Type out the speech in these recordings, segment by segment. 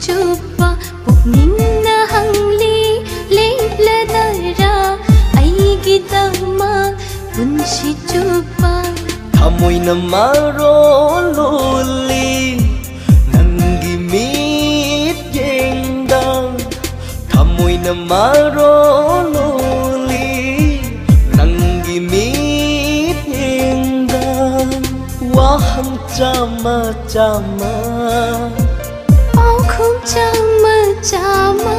चुप्पा पुक्निंगना हंगली लेप्लदरा अईगिदमक पुंसी चुप्पा थमोइना मारोलोली नंगी मीत येंगदा थमोइना मारोलोली नंगी मीत येंगदा waham chama chama paukhum chama chama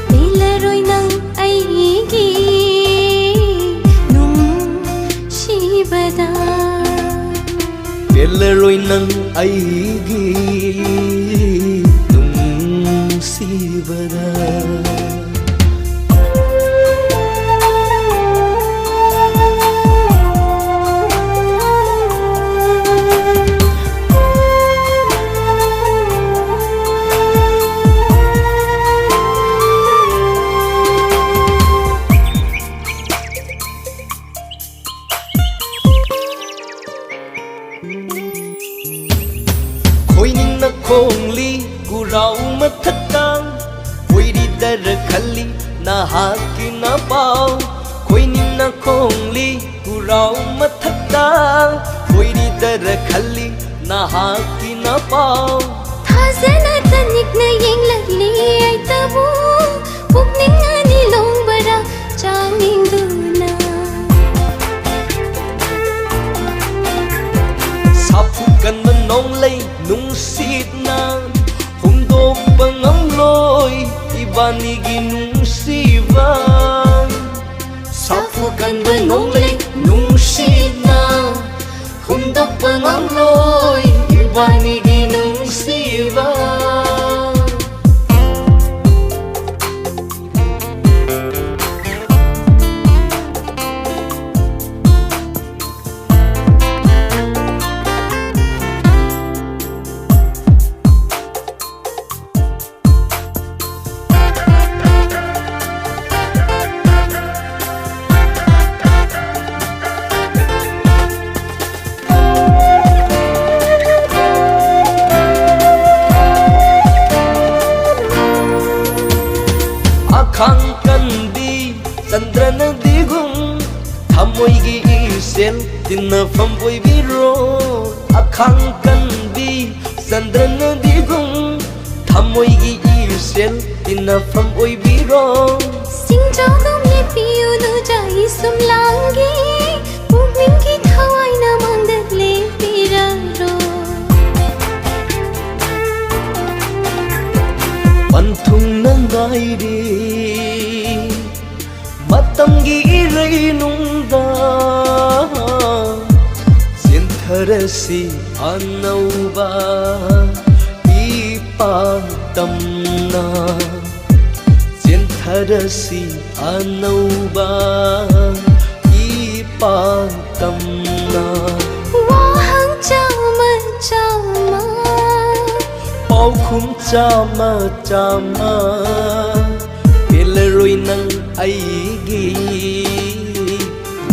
pilaroi nang aigi nung shibada pilaroi nang aigi nung shibada khongli gurau mathakang koi di dar khali na haki na pau koi ninna khongli gurau mathakang koi di dar khali na haki na pau thazana tanik na yeng lagli ai tabu pukning ani long bara changing duna sapu kan nong lay nung sit na hundog pangam loy ibani ginung sivan sapu kan nong lay nung sit na hundog pangam loy ibani ginung sivan khang kan di chandrana digum thamoi gi isel dinna phamboi biro akhang kan di chandrana digum thamoi gi isel dinna phamboi biro singjogum le piu nu jai sum langi pukning ki thawai na mandat le piraro panthung nang dai di matamgi irai nungda sintharasi anauba ipatamna sintharasi anauba ipatamna wahang chama chama paukhum chama chama pilaroi nang aigi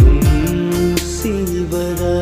nung sibada